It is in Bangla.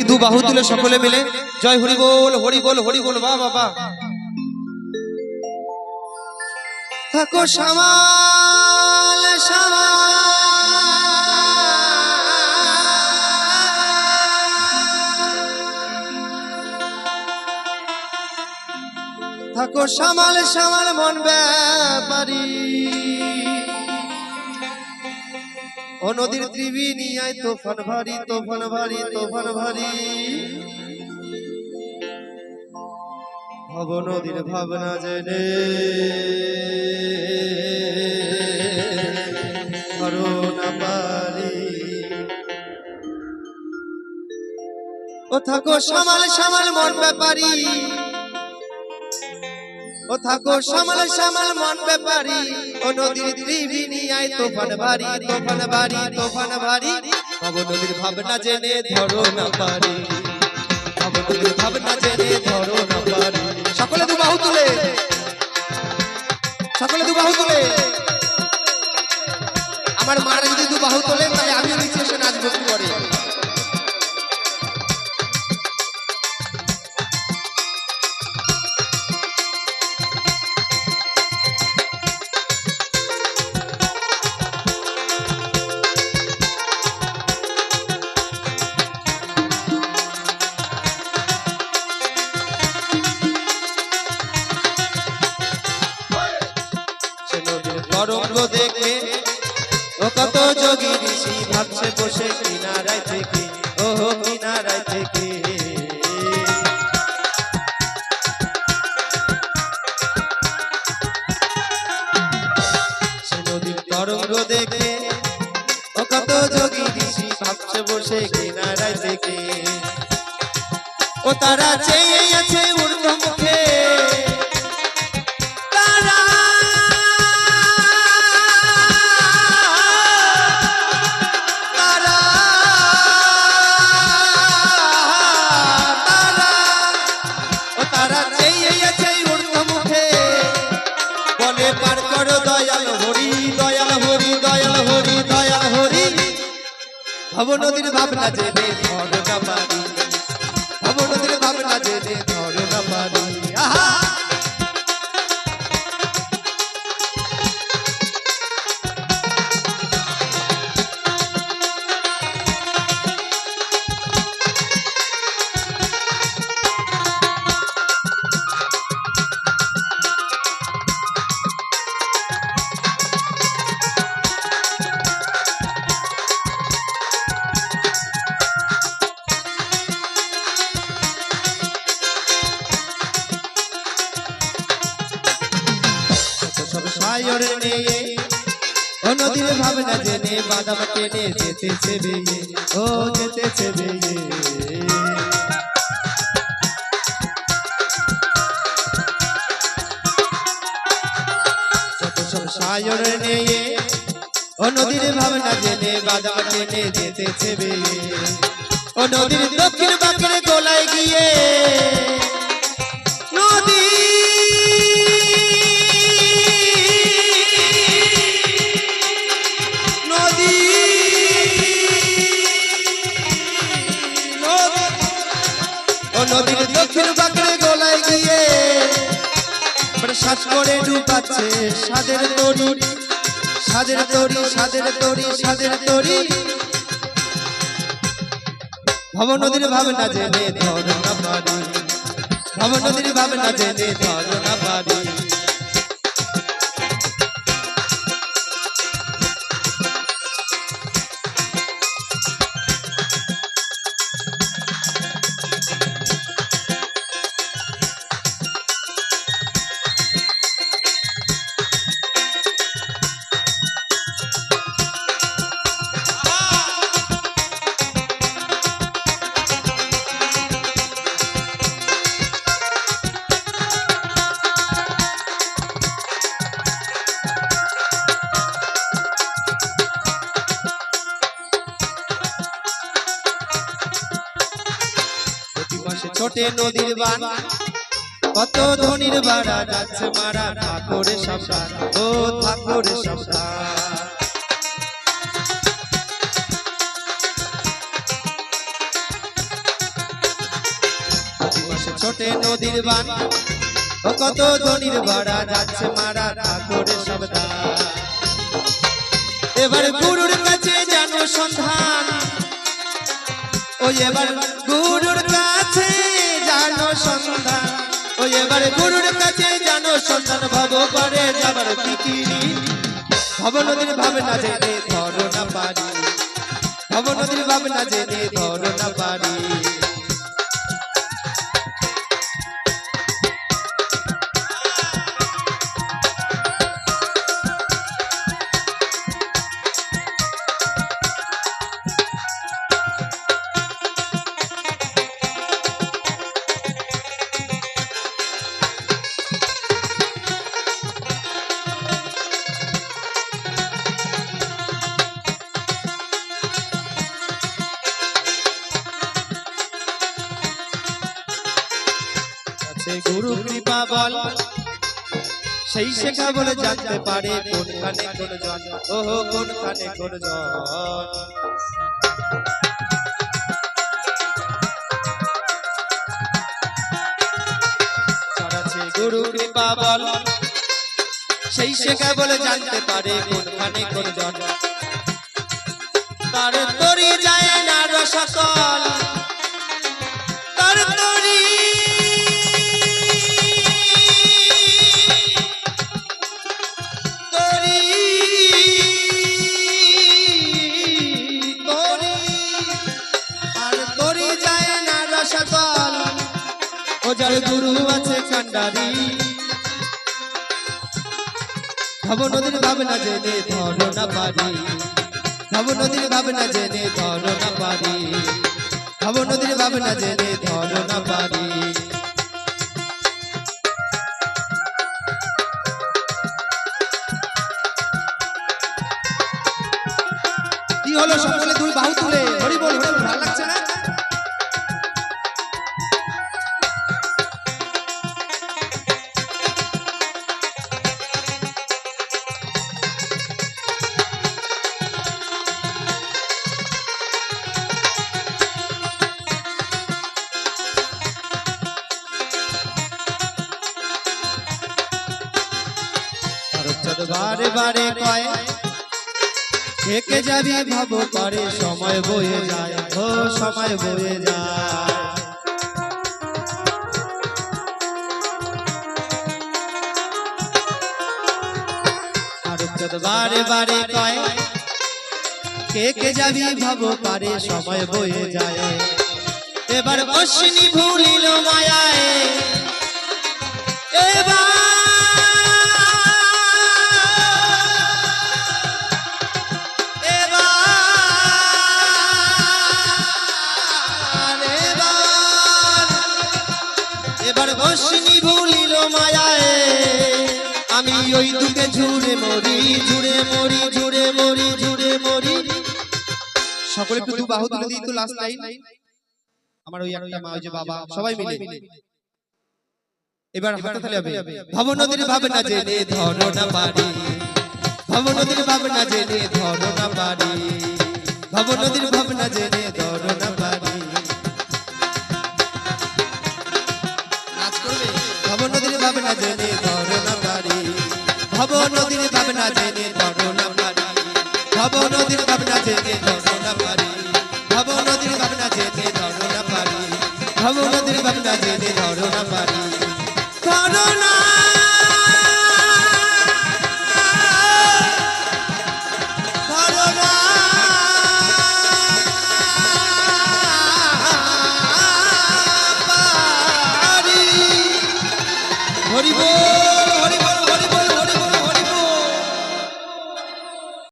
দেখি দু বাহু তুলে সকলে মিলে জয় হরি বল হরি বল হরি বল। বাহ বাবা। থাকো সামাল সামাল, থাকো সামাল সামাল মন ব্যাপারী। ও নদীর ত্রিবেণীয়ায় তোফান ভারী তোফান ভারী তোফান ভারী। ভব নদীর ভাবনা জেনে ধরো না পারি। ও থাকো সামাল সামাল মন ব্যাপারী, ও থাকো সামাল সামাল মন ব্যাপারী। ও নদীর ত্রিবেণীয়ায় তোফান ভারী তোফান ভারী তোফান ভারী। ভব নদীর ভাবনা জেনে ধরো না পারি, ভব নদীর ভাবনা জেনে ধরো না পারি। সকলে দু বাহু তুলে, সকলে দু বাহু তুলে। আমার মারা যদি দু বাহু তোলে তাহলে আমিও নিচে এসে নাচবো একটু পরে। তরঙ্গ দেখে ও কত যোগী ঋষি ভাবছে বসে কিনারায় থেকে, ও কিনারায় থেকে। সে নদীর তরঙ্গ দেখে ও কত যোগী ঋষি ভাবছে বসে কিনারায় থেকে। ও তারা চেয়ে আছে ঊর্ধ্ব মুখে, পার করো দয়াল হরি দয়াল হরি দয়াল হরি দয়াল হরি। ভব নদীর ভাবনা জেনে ধরো না পারি, ভব নদীর ভাবনা জেনে ধরো না পারি। আহা সায়রে নিয়ে ও নদীর ভাবনা জেনে বাদাম টেনে যেতেছে বেয়ে, ও যেতেছে বেয়ে। যত সব সায়রে নিয়ে ও নদীর ভাবনা জেনে বাদাম টেনে যেতেছে বেয়ে। ও নদীর দক্ষিণ বাঁকের গোলায় গিয়ে নদী নদীর দক্ষিণ বাঁকের গোলায় গিয়ে শ্বাস করে ডুবাচ্ছে সাদের তরি সাদের তরি সাদের তরি সাদের তরি। ভব নদীর ভাবনা জেনে ধরো না পারি, ভব নদীর ভাবনা জেনে ধরো না পারি। ছোটে নদীর বান কত ধনির বাড়া যাচ্ছে মারা। ঠাকুরের সাবধান, ও ঠাকুরের সাবধান। ছোটে নদীর বান ও কত ধনির ভাড়া যাচ্ছে মারা ঠাকুরের সাবধান এবার গুরুর কাছে জানো সন্ধান ওই এবার গুরুর কাছে জানো সন্ধান ওই এবার গুরুর কাছে জানো সন্ধান ভব করে যাবার ফিকিরি ভব নদীর ভাবনা জেনে ধরো না পারি ভব নদীর ভাবনা জেনে ধরো না পারি গুরু কৃপা বল সেই শেখা বলে জানতে পারে কোনখানে কোন জন ওহো কোনখানে কোন জন গুরু কৃপা বল সেই শেখা বলে জানতে পারে কোনখানে কোন জন তার তরি যায় না রসকল তার তরি যার গুরু আছে কান্ডারি ভব নদীর ভাবনা জেনে ধরো না পারি ভব নদীর ভাবনা জেনে ধরো না পারি ভব নদীর ভাবনা জেনে ধরো না পারি কি হলো সকলে দুই বাহু তুলে হরি বল হরি বল ভালো লাগছে না বারে বারে কয় থেকে যাবি ভাব করে সময় বয়ে যায় ও সময় বয়ে যায় আর বারে বারে কয় কে যাবি ভাব করে সময় বয়ে যায় এবার অশ্বিনী ভুলিল মায়ায় এবার অশ্বিনী ভুলিল মায়ায় আমি ওই দুঃখে ঝুড়ে মরি ঝুড়ে মরি ঝুড়ে মরি ঝুড়ে মরি সকলে একটু দু বাহু তুলে দিই তো লাস্ট লাইন আমার ওই একটা মা ওই যে বাবা সবাই মিলে এবার হাতে তালি হবে ভব নদীর ভাবনা জেনে ধরো না পারি ভব নদীর ভাবনা জেনে ধরো না পারি ভব নদীর ভাবনা জেনে ধরো না পারি ভব নদীর ভাবনা জেনে ধরো না পারি ভব নদীর ভাবনা জেনে ধরো না পারি ভব নদীর ভাবনা জেনে ধরো না পারি ভব নদীর ভাবনা জেনে ধরো না পারি ভব নদীর ভাবনা জেনে ধরো না পারি ধরো না ধরো না পারি হরি বল